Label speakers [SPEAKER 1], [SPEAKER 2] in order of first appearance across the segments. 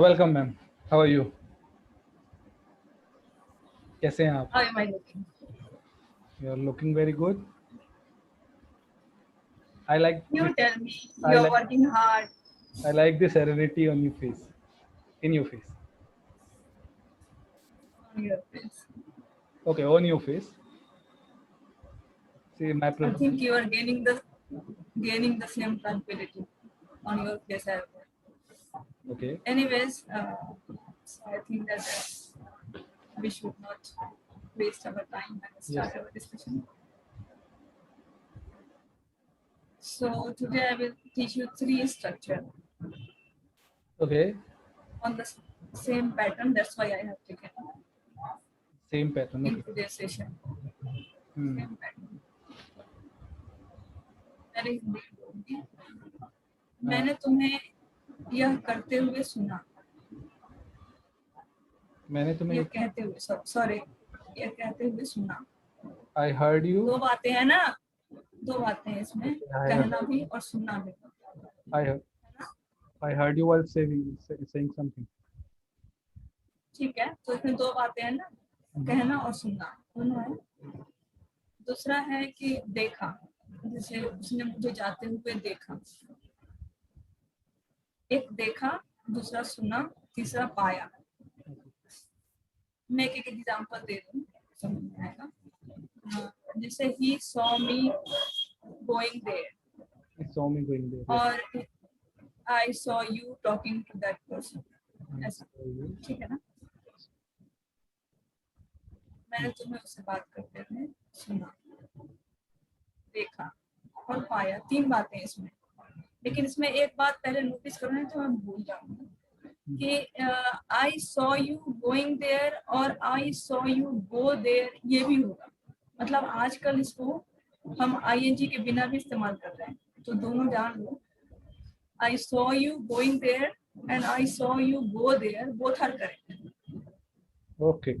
[SPEAKER 1] Welcome ma'am, how are you? कैसे हैं आप?
[SPEAKER 2] How am I looking?
[SPEAKER 1] You are looking very good. I like
[SPEAKER 2] You tell me.
[SPEAKER 1] I
[SPEAKER 2] You're
[SPEAKER 1] like
[SPEAKER 2] working hard
[SPEAKER 1] I like the serenity on your face, in your face.
[SPEAKER 2] on your face.
[SPEAKER 1] Okay, on your face. See my
[SPEAKER 2] I think
[SPEAKER 1] presentation.
[SPEAKER 2] you are gaining the same tranquility on your face as well.
[SPEAKER 1] Okay.
[SPEAKER 2] Anyways, so I think that we should not waste our time and
[SPEAKER 1] Yes.
[SPEAKER 2] start our discussion. So today I will teach you three structure
[SPEAKER 1] Okay.
[SPEAKER 2] on the same pattern. That's why I have taken
[SPEAKER 1] Same pattern.
[SPEAKER 2] in
[SPEAKER 1] Okay.
[SPEAKER 2] today's session.
[SPEAKER 1] Hmm.
[SPEAKER 2] Same pattern. मैंने हिंदी बोलूंगी। मैंने तुम्हें यह करते हुए सुना।
[SPEAKER 1] मैंने
[SPEAKER 2] ये
[SPEAKER 1] तुम्हें
[SPEAKER 2] कहते हुए सॉरी ये कहते हुए सुना।
[SPEAKER 1] I heard you.
[SPEAKER 2] दो बातें हैं ना, दो बातें हैं इसमें,
[SPEAKER 1] I heard,
[SPEAKER 2] कहना भी और सुनना भी।
[SPEAKER 1] I heard, I heard you while saying something.
[SPEAKER 2] ठीक है, तो इसमें दो बातें हैं ना, कहना और सुनना दोनों है। दूसरा है कि देखा, जैसे उसने मुझे जाते हुए देखा। एक देखा, दूसरा सुना, तीसरा पाया। मैं एक एग्जांपल दे दूं, समझ में आएगा। जैसे he saw me going there
[SPEAKER 1] He saw me going there.
[SPEAKER 2] और I saw you talking to that person. ऐसा, ठीक है ना। मैंने तुम्हें उससे बात करते हुए सुना, देखा और पाया। तीन बातें इसमें, लेकिन इसमें एक बात पहले नोटिस करना है तो मैं भूल जाऊंगा कि I saw you going there और I saw you go there ये भी होगा। मतलब आजकल इसको हम आईएनजी के बिना भी इस्तेमाल कर रहे हैं, तो दोनों जान लो। I saw you going there and I saw you go there both are correct.
[SPEAKER 1] Okay.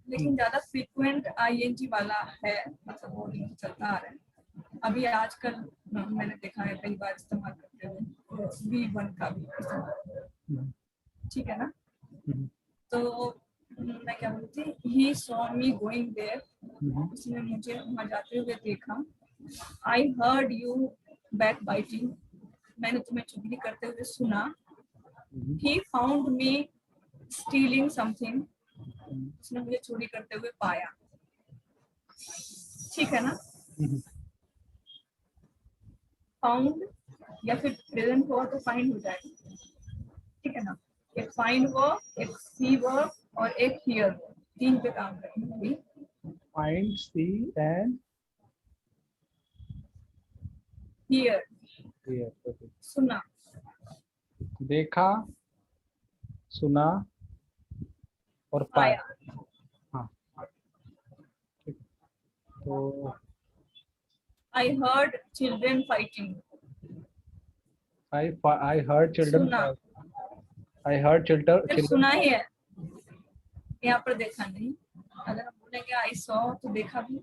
[SPEAKER 2] लेकिन ज्यादा फ्रीक्वेंट आईएनजी वाला है, मतलब वो नहीं चलता आ रहा है अभी आजकल। मैंने देखा है कई बार इस्तेमाल करते हुए V1 का भी इस्तेमाल, ठीक है ना। तो मैं क्या बोलती, he saw me going there, उसने मुझे वहां जाते हुए देखा। I heard you backbiting, मैंने तुम्हें चुगली करते हुए सुना। He found me stealing something, उसने मुझे चोरी करते हुए पाया। ठीक है ना। फाउंड या फिर प्रेजेंट हुआ तो फाइंड हो जाएगा, ठीक है ना। एक फाइंड वर्ब, एक सी वर्ब और एक हियर वर्ब, तीन पे काम करेंगे।
[SPEAKER 1] Find, see and
[SPEAKER 2] here
[SPEAKER 1] hear. Okay.
[SPEAKER 2] सुना,
[SPEAKER 1] देखा, सुना और पाया.
[SPEAKER 2] पाया।
[SPEAKER 1] हाँ, ठीक है. तो
[SPEAKER 2] I heard children fighting,
[SPEAKER 1] I heard children.
[SPEAKER 2] सुना,
[SPEAKER 1] I heard
[SPEAKER 2] सिर्फ
[SPEAKER 1] children.
[SPEAKER 2] सुना ही है, यहाँ पर देखा नहीं। अगर हम बोलेंगे आई सॉ तो देखा भी,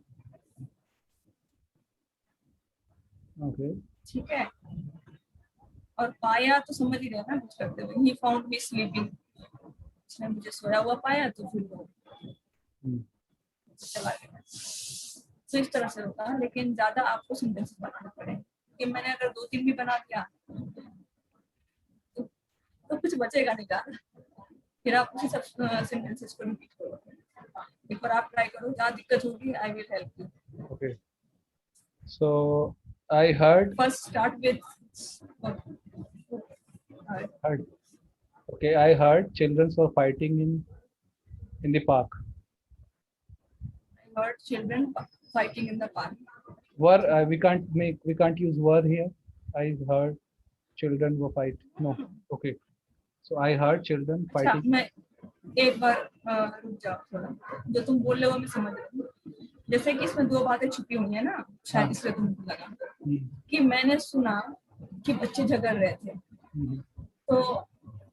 [SPEAKER 1] Okay.
[SPEAKER 2] ठीक है। और पाया तो समझ ही रहे ना कुछ करते हुए। ही फाउंड मी स्लीपिंग, उसने मुझे सोया हुआ पाया तो फिर वो चला गया। तो इस तरह से होता है, लेकिन ज्यादा आपको सेंटेंसेस बनाने पड़ेंगे कि मैंने अगर दो तीन भी बना दिया तो कुछ बचेगा नहीं ज्यादा, फिर आप उसी सब सेंटेंसेस को रिपीट करो। एक बार आप ट्राई करो, जहाँ दिक्कत होगी I will help you.
[SPEAKER 1] Okay. So I heard.
[SPEAKER 2] First start with
[SPEAKER 1] Heard. Okay, I heard children were fighting in the park.
[SPEAKER 2] I heard children fighting in the park.
[SPEAKER 1] Were we can't use were here. I heard children were fighting. No. Okay. So I heard children
[SPEAKER 2] अच्छा,
[SPEAKER 1] fighting.
[SPEAKER 2] मैं एक बार रुक जाओ थोड़ा, जो तुम बोल रहे हो मैं समझ रही हूँ। जैसे कि इसमें दो बातें छुपी हुई है ना, शायद इसलिए तुमको लगा कि मैंने सुना कि बच्चे झगड़ रहे थे, तो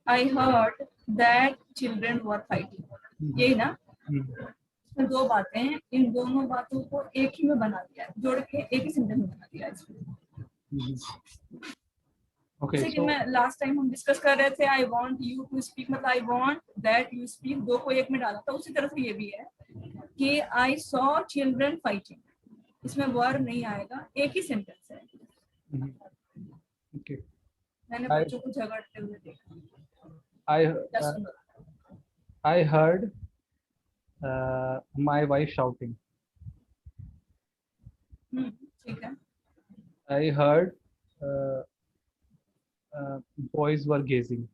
[SPEAKER 2] I heard that children were fighting, यही ना। इसमें दो बातें हैं, इन दोनों बातों को एक ही में बना दिया, जोड़ के एक ही सेंटेंस में बना दिया इसमें।
[SPEAKER 1] Okay,
[SPEAKER 2] जैसे कि
[SPEAKER 1] so
[SPEAKER 2] मैं लास्ट टाइम हम डिस्कस कर रहे थे, I want you to speak, मतलब I want that you speak, दो को एक में डाला था। उसी तरह से ये भी है कि आई सॉ चिल्ड्रन फाइटिंग, इसमें वर्ब नहीं आएगा, एक ही सेंटेंस है।
[SPEAKER 1] mhm, okay.
[SPEAKER 2] मैंने
[SPEAKER 1] I
[SPEAKER 2] बच्चों को झगड़ते हुए देखा
[SPEAKER 1] I
[SPEAKER 2] या
[SPEAKER 1] uh,
[SPEAKER 2] सुना।
[SPEAKER 1] I heard my wife shouting.
[SPEAKER 2] ठीक है।
[SPEAKER 1] I heard uh, boys were gazing.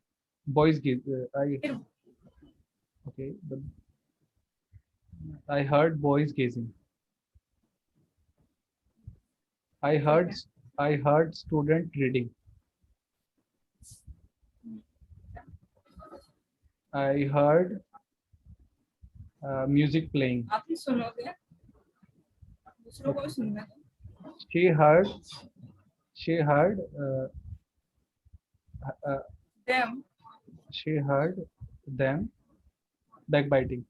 [SPEAKER 1] Boys gaze.
[SPEAKER 2] फिर
[SPEAKER 1] Okay. I heard boys gazing. I heard
[SPEAKER 2] है।
[SPEAKER 1] I heard student reading. I heard music playing.
[SPEAKER 2] आप ही सुनोगे, दूसरों को भी सुनना है।
[SPEAKER 1] She heard she heard uh,
[SPEAKER 2] them,
[SPEAKER 1] she heard them backbiting.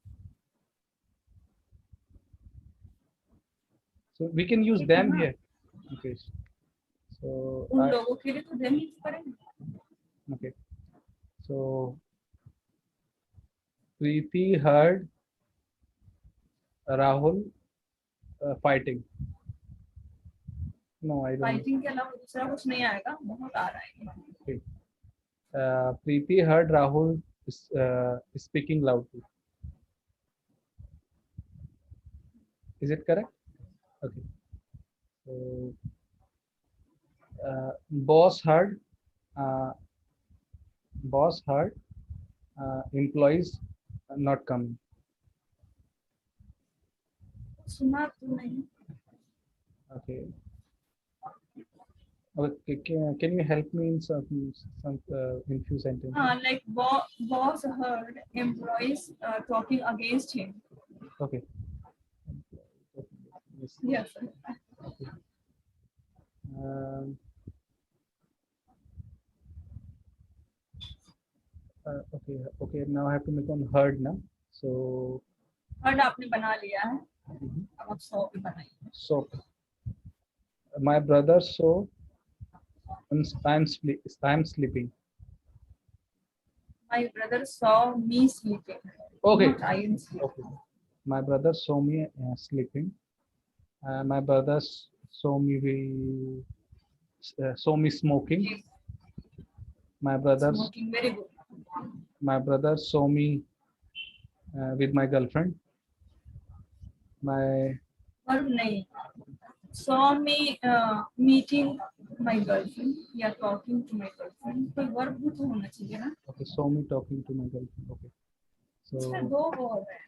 [SPEAKER 1] So we can use
[SPEAKER 2] ठीक है
[SPEAKER 1] them
[SPEAKER 2] ना,
[SPEAKER 1] here. Okay. So
[SPEAKER 2] उन लोगों के लिए तो देम यूज करेंगे।
[SPEAKER 1] okay. So Preeti heard Rahul fighting. No, I don't.
[SPEAKER 2] Fighting के अलावा दूसरा कुछ नहीं आएगा, बहुत आ रहा है।
[SPEAKER 1] Okay. Preeti heard Rahul speaking loudly. Is it correct? Okay. So boss heard employees not coming.
[SPEAKER 2] सुना तो नहीं।
[SPEAKER 1] Okay. Okay. Can you help me in some in few sentences?
[SPEAKER 2] हाँ, like boss heard employees talking against him।
[SPEAKER 1] Okay. Yes.
[SPEAKER 2] Yes।
[SPEAKER 1] Um, okay. Okay. Now I have to make on heard now. So.
[SPEAKER 2] heard आपने बना लिया है,
[SPEAKER 1] Mhm.
[SPEAKER 2] अब आप सौ भी बनाइए।
[SPEAKER 1] So my brother saw I'm sleeping.
[SPEAKER 2] My brother saw me sleeping।
[SPEAKER 1] Okay.
[SPEAKER 2] Not I am sleeping।
[SPEAKER 1] Okay. My brother saw me sleeping. My brother saw me smoking. My brother
[SPEAKER 2] Smoking, very good।
[SPEAKER 1] saw me with my girlfriend. My
[SPEAKER 2] verb नहीं, saw me meeting my girlfriend या talking to my girlfriend, कोई verb भी तो होना चाहिए ना।
[SPEAKER 1] okay, saw me talking to my girlfriend. Okay.
[SPEAKER 2] इसमें
[SPEAKER 1] So
[SPEAKER 2] दो वर्ब है।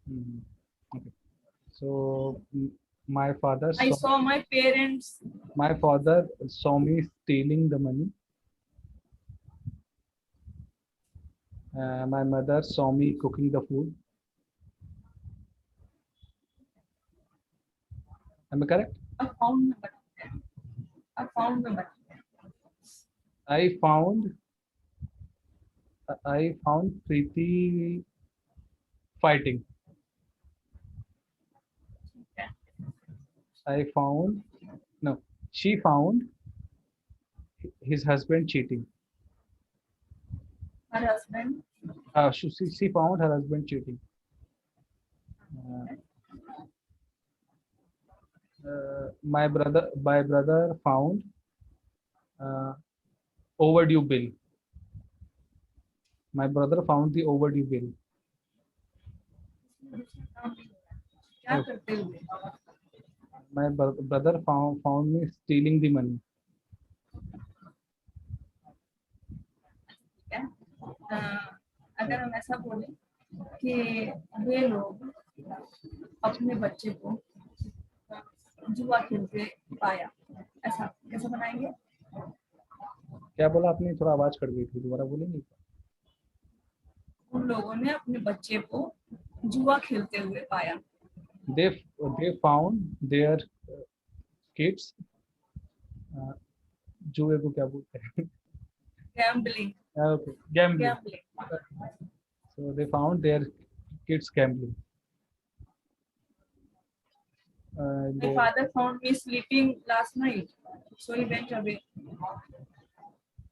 [SPEAKER 1] mhm. Okay. So my father
[SPEAKER 2] I
[SPEAKER 1] saw
[SPEAKER 2] saw my parents।
[SPEAKER 1] me stealing the money. My mother saw me cooking the food. Am I correct?
[SPEAKER 2] अब found में बनाते हैं, अब found में बनाते हैं।
[SPEAKER 1] I found Preeti fighting.
[SPEAKER 2] ठीक है।
[SPEAKER 1] She found his husband cheating.
[SPEAKER 2] Her husband,
[SPEAKER 1] She found her husband cheating. My brother found overdue bill. My brother found the overdue bill.
[SPEAKER 2] क्या करते हुए?
[SPEAKER 1] My brother found me stealing the money.
[SPEAKER 2] क्या? अगर हम ऐसा बोले कि वे लोग अपने बच्चे को जुआ खेलते पाया, ऐसा कैसे बनाएंगे?
[SPEAKER 1] क्या बोला आपने? थोड़ा आवाज कट गई थी, दोबारा बोलेंगे?
[SPEAKER 2] उन लोगों ने अपने बच्चे को जुआ खेलते हुए पाया।
[SPEAKER 1] They found their kids जुए को क्या बोलते हैं?
[SPEAKER 2] Gambling.
[SPEAKER 1] Okay, gambling.
[SPEAKER 2] Gambling.
[SPEAKER 1] So they found their kids gambling.
[SPEAKER 2] My father found me sleeping last night। so he went away,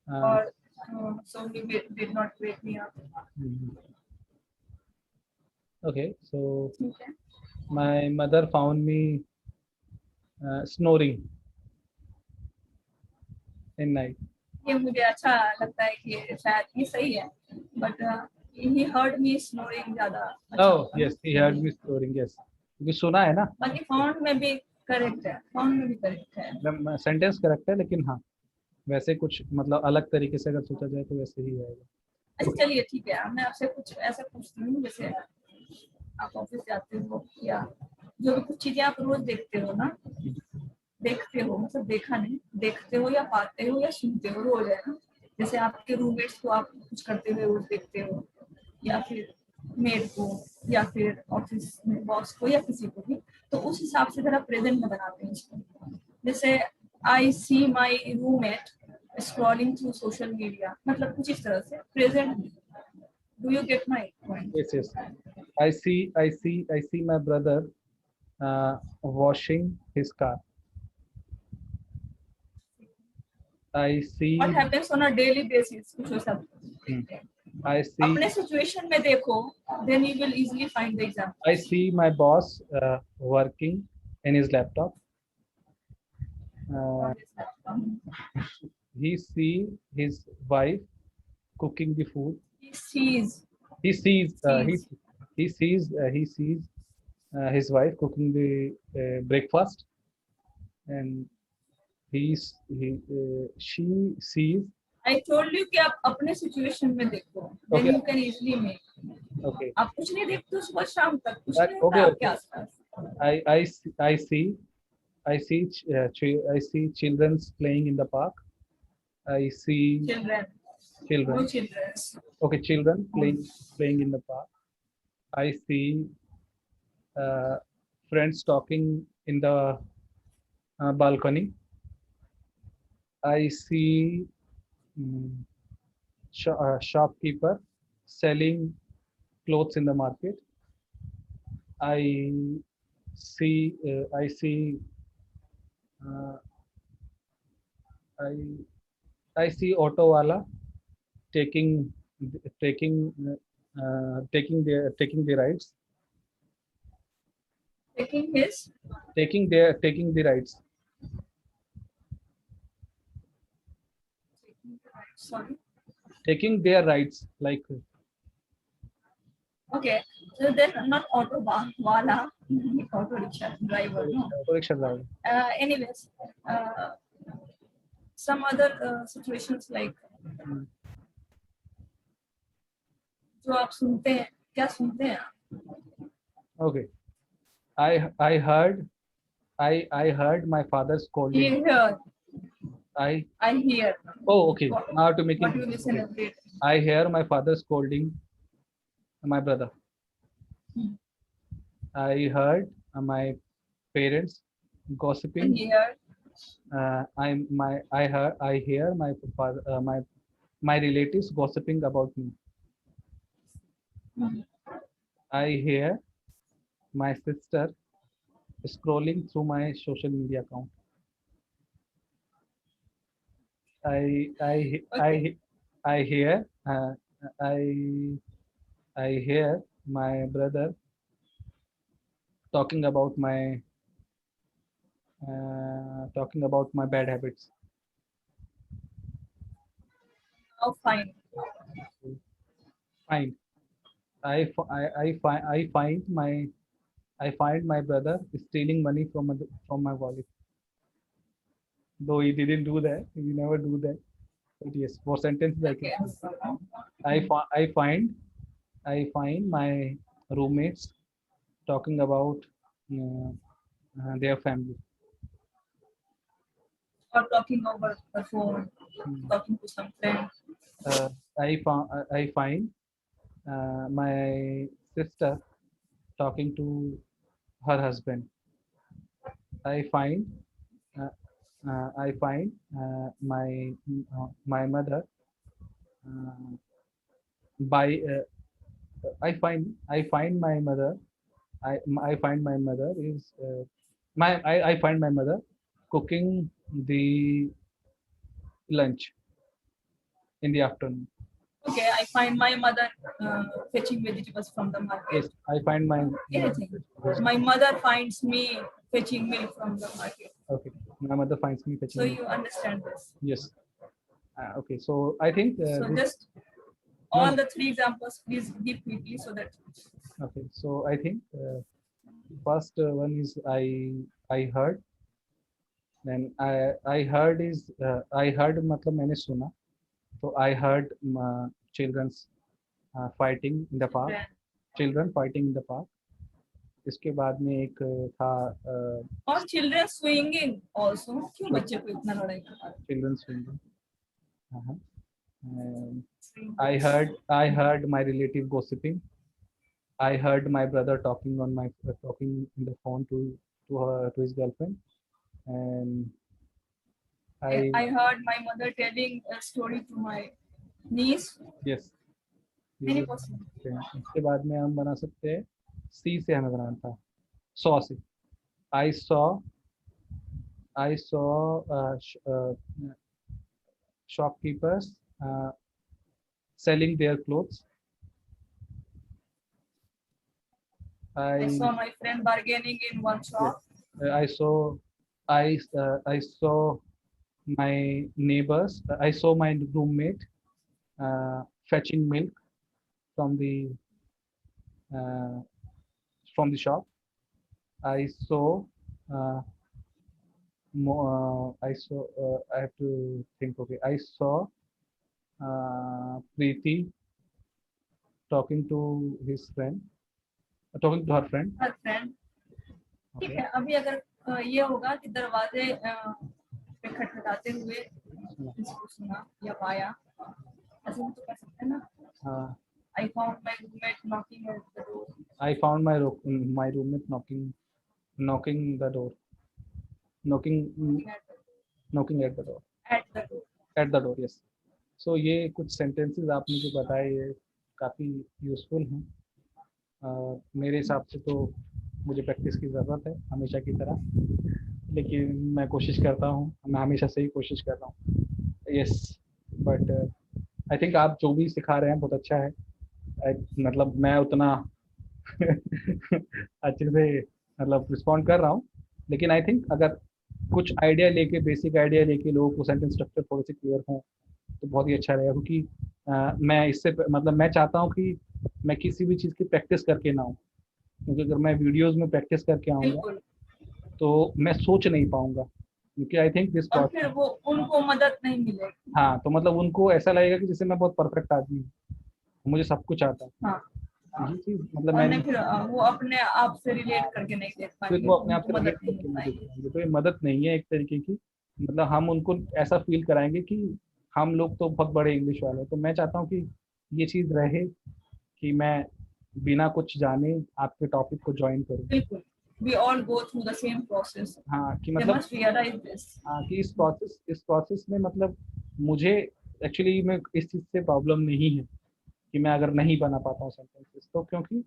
[SPEAKER 1] Uh,
[SPEAKER 2] or so he did not wake me up.
[SPEAKER 1] mhm. Okay, so
[SPEAKER 2] Okay.
[SPEAKER 1] my mother found me snoring in night.
[SPEAKER 2] ये मुझे अच्छा लगता है कि शायद ये सही है, but he heard me snoring ज्यादा अच्छा
[SPEAKER 1] Oh,
[SPEAKER 2] होगा
[SPEAKER 1] yes, he heard me snoring. Yes, क्योंकि सुना है ना,
[SPEAKER 2] बाकी फाउंड में भी करेक्ट है, फाउंड में भी करेक्ट है।
[SPEAKER 1] सेंटेंस करेक्ट है, लेकिन हाँ वैसे कुछ मतलब अलग तरीके से अगर सोचा जाए तो वैसे ही आएगा।
[SPEAKER 2] अच्छा चलिए ठीक है, मैं आपसे कुछ ऐसा पूछती हूँ, जैसे आप ऑफिस जाते हो या जो भी कुछ चीजें आप रोज देखते हो ना, देखते हो मतलब देखा नहीं, देखते हो या पाते हो या सुनते हो, रोज है ना, जैसे आपके रूममेट्स को आप कुछ करते हुए रोज देखते हो, या फिर मेड को, या फिर ऑफिस में बॉस को, या किसी को भी, तो उस हिसाब से जरा प्रेजेंट में बनाते हैं इसको। जैसे I see my roommate scrolling through social media, मतलब कुछ इस तरह से present. Do you get my point?
[SPEAKER 1] Yes, yes. I see my brother washing his car. I see.
[SPEAKER 2] What happens on a daily basis, कुछ वैसा।
[SPEAKER 1] I see.
[SPEAKER 2] अपने situation में देखो, then you will easily find the example.
[SPEAKER 1] I see my boss working in his laptop. He see his wife cooking the food.
[SPEAKER 2] He sees,
[SPEAKER 1] He sees.
[SPEAKER 2] sees.
[SPEAKER 1] He sees his wife cooking the breakfast, and she sees.
[SPEAKER 2] I told you कि आप अपने situation में देखो, then
[SPEAKER 1] Okay.
[SPEAKER 2] You can easily make.
[SPEAKER 1] Okay.
[SPEAKER 2] आप कुछ नहीं देखते हो सुबह शाम तक, कुछ नहीं
[SPEAKER 1] Okay,
[SPEAKER 2] होता आपके
[SPEAKER 1] okay.
[SPEAKER 2] आसपास।
[SPEAKER 1] I see children playing in the park. I see
[SPEAKER 2] children, no
[SPEAKER 1] children.
[SPEAKER 2] Childrens.
[SPEAKER 1] Okay, children playing in the park. I see friends talking in the balcony. I see shopkeeper selling clothes in the market. I see uh, I I see auto wala taking taking taking the rides,
[SPEAKER 2] taking his,
[SPEAKER 1] taking the rides.
[SPEAKER 2] Sorry,
[SPEAKER 1] Taking their rights, like
[SPEAKER 2] okay, so then not auto wala, auto rickshaw driver, no.
[SPEAKER 1] auto rickshaw driver.
[SPEAKER 2] Anyways, some other situations like जो आप सुनते हैं, क्या सुनते हैं आप?
[SPEAKER 1] Okay, I heard I heard my father scolding.
[SPEAKER 2] Hear,
[SPEAKER 1] I
[SPEAKER 2] I hear.
[SPEAKER 1] Oh, okay, now to make it
[SPEAKER 2] What you listen
[SPEAKER 1] okay.
[SPEAKER 2] every day.
[SPEAKER 1] I hear my father scolding my brother. I heard my parents
[SPEAKER 2] And
[SPEAKER 1] gossiping.
[SPEAKER 2] hear,
[SPEAKER 1] I hear my father my relatives gossiping about me. I hear my sister scrolling through my social media account. I hear I I hear my brother talking about my bad habits.
[SPEAKER 2] now fine.
[SPEAKER 1] Fine. I find my brother stealing money from my wallet. Though he didn't do that, he never do that. But yes, for sentences I
[SPEAKER 2] Okay.
[SPEAKER 1] can. I find my roommates talking about their family.
[SPEAKER 2] Or talking over the phone, talking to some friend.
[SPEAKER 1] I find my sister talking to her husband. I find my mother by I find my mother I find my mother is I find my mother cooking the lunch in the afternoon.
[SPEAKER 2] Okay, I find my mother fetching vegetables from the market.
[SPEAKER 1] Yes, I find my
[SPEAKER 2] Anything. My mother finds me fetching milk from the market.
[SPEAKER 1] okay. My mother finds me fetching.
[SPEAKER 2] So you understand this.
[SPEAKER 1] Yes. Okay, so I think
[SPEAKER 2] So
[SPEAKER 1] this,
[SPEAKER 2] just all the three examples, please give quickly so that.
[SPEAKER 1] okay. So I think first one is I heard. Then I heard is I heard मतलब मैंने सुना. So I heard children's fighting in the park. Children fighting in the park. इसके बाद में एक था
[SPEAKER 2] और children swinging also. क्यों बच्चे को इतना लड़ाई करता है?
[SPEAKER 1] children swinging. I heard my relative gossiping. I heard my brother talking in the phone to his girlfriend, and
[SPEAKER 2] I heard my mother telling a story to my niece.
[SPEAKER 1] yes.
[SPEAKER 2] Many possible.
[SPEAKER 1] इसके बाद में हम बना सकते हैं C से हमें बनाना था saw से I saw shopkeepers selling their clothes.
[SPEAKER 2] I saw my friend bargaining in one shop.
[SPEAKER 1] I saw my neighbors. I saw my roommate fetching milk from the shop. I saw. I have to think. Okay, I saw Preeti talking to her friend.
[SPEAKER 2] Her friend. ठीक है. अभी अगर ये होगा कि दरवाजे पे खटखटाते हुए इसको सुना या पाया, ऐसे भी तो कर सकते हैं ना. I found my roommate knocking at the door.
[SPEAKER 1] I found my roommate knocking the door. Knocking at the door. At the door, yes. So ये कुछ sentences आपने जो बताए ये काफ़ी useful हैं. मेरे हिसाब से तो मुझे प्रैक्टिस की ज़रूरत है हमेशा की तरह, लेकिन मैं कोशिश करता हूँ, मैं हमेशा से ही कोशिश कर रहा हूँ. यस, बट आई थिंक आप जो भी सिखा रहे हैं बहुत अच्छा है. मतलब मैं उतना अच्छे से मतलब रिस्पॉन्ड कर रहा हूँ, लेकिन आई थिंक अगर कुछ आइडिया लेके, बेसिक आइडिया लेके लोगों को सेंटेंस स्ट्रक्चर थोड़े से क्लियर हों तो बहुत ही अच्छा रहेगा. क्योंकि मैं इससे मतलब मैं चाहता हूँ कि मैं किसी भी चीज़ की प्रैक्टिस करके ना हूँ, क्योंकि अगर मैं वीडियोस में प्रैक्टिस करके आऊँगा तो मैं सोच नहीं पाऊंगा, क्योंकि आई थिंक दिस
[SPEAKER 2] और फिर वो उनको मदद नहीं मिलेगी.
[SPEAKER 1] हाँ, तो मतलब उनको ऐसा लगेगा कि जैसे मैं बहुत परफेक्ट आदमी हूँ, मुझे सब कुछ आता है.
[SPEAKER 2] हाँ.
[SPEAKER 1] ये चीज मतलब
[SPEAKER 2] मैंने फिर वो अपने आप से रिलेट करके नहीं देख पाएंगे,
[SPEAKER 1] फिर वो अपने आप से रिलेट करके नहीं देख पाएंगे. तो ये मदद नहीं है एक तरीके की, मतलब हम उनको ऐसा फील कराएंगे कि हम लोग तो बहुत बड़े इंग्लिश वाले हैं. तो मैं चाहता हूँ कि ये चीज़ रहे कि मैं बिना कुछ जाने आपके टॉपिक को ज्वाइन करूँ.
[SPEAKER 2] बिल्कुल. We all go through the same process.
[SPEAKER 1] हाँ, कि मतलब हाँ कि इस प्रोसेस में मतलब मुझे एक्चुअली में इस चीज़ से प्रॉब्लम नहीं है कि मैं अगर नहीं बना पाता हूँ सेंटेंसेस, तो क्योंकि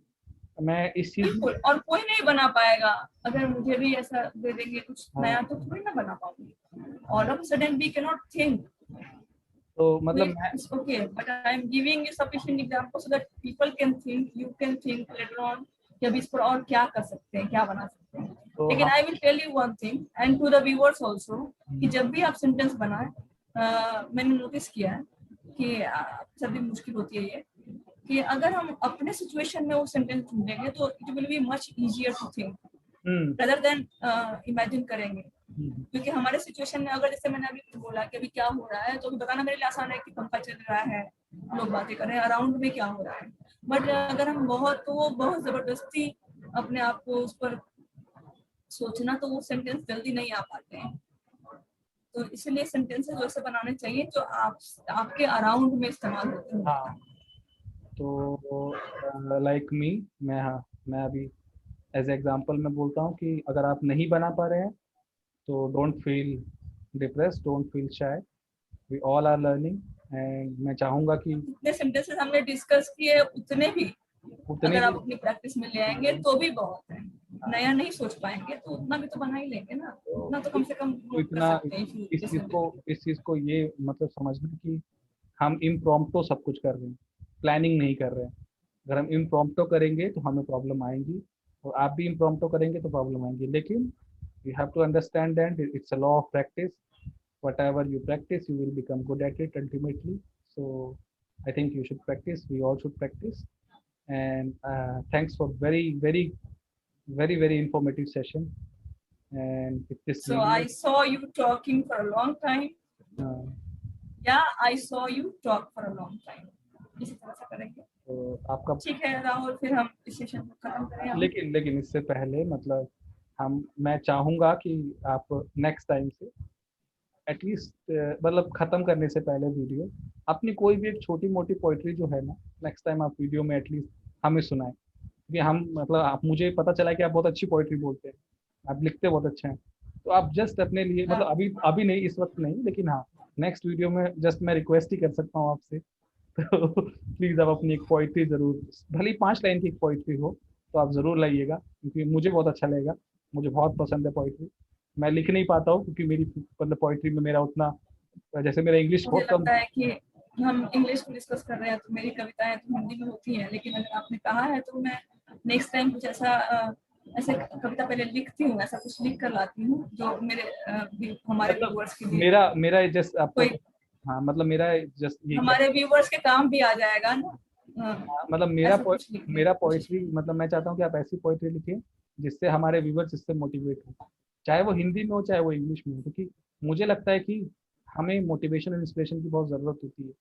[SPEAKER 1] मैं इस चीज़
[SPEAKER 2] और कोई नहीं बना पाएगा. अगर मुझे भी ऐसा दे देंगे कुछ नया तो थोड़ी ना बना पाऊंगी. All of a sudden we cannot think.
[SPEAKER 1] तो मतलब
[SPEAKER 2] okay, but I am giving you sufficient examples so that people can think, you can think later on कि अब इस पर और क्या कर सकते हैं, क्या बना सकते हैं. लेकिन I will tell you one thing and to the viewers also कि जब भी आप सेंटेंस बनाएं, मैंने नोटिस किया है कि जब भी मुश्किल होती है ये कि अगर हम अपने सिचुएशन में वो सेंटेंस ढूंढेंगे तो it will be much easier to think rather than imagine करेंगे. क्योंकि हमारे सिचुएशन में अगर जैसे मैंने अभी बोला कि अभी क्या हो रहा है, तो अभी बताना मेरे लिए आसान है कि पंखा चल रहा है, लोग बातें कर रहे हैं, अराउंड में क्या हो रहा है. बट अगर हम बहुत जबरदस्ती अपने आप को उस पर सोचना तो वो सेंटेंस जल्दी नहीं आ पाते हैं. तो इसलिए सेंटेंसेस वैसे बनाने चाहिए जो आपके अराउंड में इस्तेमाल होते हैं.
[SPEAKER 1] हाँ, तो लाइक मी, मैं अभी एज एग्जांपल मैं बोलता हूँ कि अगर आप नहीं बना पा रहे हैं तो don't feel depressed, don't feel shy, we all are learning. And मैं चाहूँगा कि
[SPEAKER 2] जितने सेंटेंसेस हमने डिस्कस किए उतने अगर आप अपनी प्रैक्टिस में ले आएंगे तो भी बहुत है. नया नहीं सोच पाएंगे तो उतना भी तो बना ही लेंगे ना.
[SPEAKER 1] तो
[SPEAKER 2] इतना तो कम से कम
[SPEAKER 1] तो इतना इस चीज को ये मतलब समझना कि हम इम्प्रॉम्प्टो सब कुछ कर रहे हैं, प्लानिंग नहीं कर रहे हैं। अगर हम इम्प्रॉम्प्टो करेंगे तो हमें प्रॉब्लम आएंगी, और आप भी इम्प्रॉम्प्टो करेंगे तो प्रॉब्लम आएंगी। लेकिन you have to understand that it's a law of practice. Whatever you practice, you will become good at it ultimately. So I think you should practice. We all should practice. And thanks for very informative session. And if this
[SPEAKER 2] So I saw you talking for a long time. Yeah, I saw you talk for a long time. इसी तरह से करेंगे।
[SPEAKER 1] तो आपका
[SPEAKER 2] ठीक है राहुल, फिर हम इस सेशन को खत्म करें।
[SPEAKER 1] लेकिन इससे पहले मतलब मैं चाहूँगा कि आप नेक्स्ट टाइम से एटलीस्ट मतलब ख़त्म करने से पहले वीडियो अपनी कोई भी एक छोटी मोटी पोइट्री जो है ना, नेक्स्ट टाइम आप वीडियो में एटलीस्ट हमें सुनाएं। क्योंकि हम मतलब आप, मुझे पता चला कि आप बहुत अच्छी पोइट्री बोलते हैं, आप लिखते बहुत अच्छा हैं। तो आप जस्ट अपने लिए मतलब अभी नहीं, इस वक्त नहीं, लेकिन हाँ नेक्स्ट वीडियो में जस्ट मैं रिक्वेस्ट ही कर सकता हूँ आपसे। तो प्लीज़ आप अपनी एक पोइट्री ज़रूर, भले 5 लाइन की एक पोइट्री हो तो आप ज़रूर लाइएगा, क्योंकि मुझे बहुत अच्छा लगेगा। मुझे बहुत पसंद है पोइट्री। मैं लिख नहीं पाता हूँ क्योंकि मेरी मतलब पोइट्री में मेरा उतना, जैसे मेरा इंग्लिश बहुत कम
[SPEAKER 2] है कि हम इंग्लिश को डिस्कस कर रहे हैं तो मेरी कविताएं तो हिंदी में होती हैं, लेकिन अगर आपने कहा है तो मैं नेक्स्ट टाइम कुछ ऐसा ऐसे कविता पहले लिखती हूँ, ऐसा कुछ लिख कर लाती हूँ जो मेरे हमारे व्यूअर्स के लिए
[SPEAKER 1] मेरा जस्ट आपको हाँ मतलब मेरा जस्ट
[SPEAKER 2] हमारे व्यूअर्स के काम भी आ जाएगा ना।
[SPEAKER 1] मतलब मेरा पोइट्री मतलब मैं चाहता हूँ कि आप ऐसी पोइट्री लिखें जिससे हमारे व्यूअर्स इससे मोटिवेट हो, चाहे वो हिंदी में हो चाहे वो इंग्लिश में हो। क्योंकि मुझे लगता है कि हमें मोटिवेशन और इंस्पिरेशन की बहुत ज़रूरत होती है,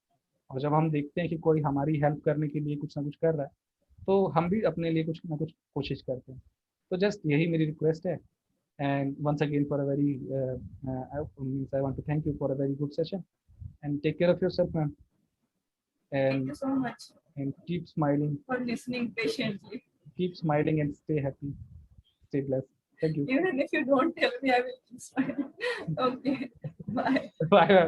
[SPEAKER 1] और जब हम देखते हैं कि कोई हमारी हेल्प करने के लिए कुछ ना कुछ कर रहा है तो हम भी अपने लिए कुछ ना कुछ कोशिश करते हैं। तो जस्ट यही मेरी रिक्वेस्ट है। And once again for a very I want to thank you for a very good session and take care of yourself, ma'am. And
[SPEAKER 2] thank you so much.
[SPEAKER 1] And keep smiling.
[SPEAKER 2] For listening patiently.
[SPEAKER 1] Keep smiling and stay happy. Stay blessed. Thank you.
[SPEAKER 2] Even if you don't tell me, I will keep smiling. Okay. Bye.
[SPEAKER 1] Bye.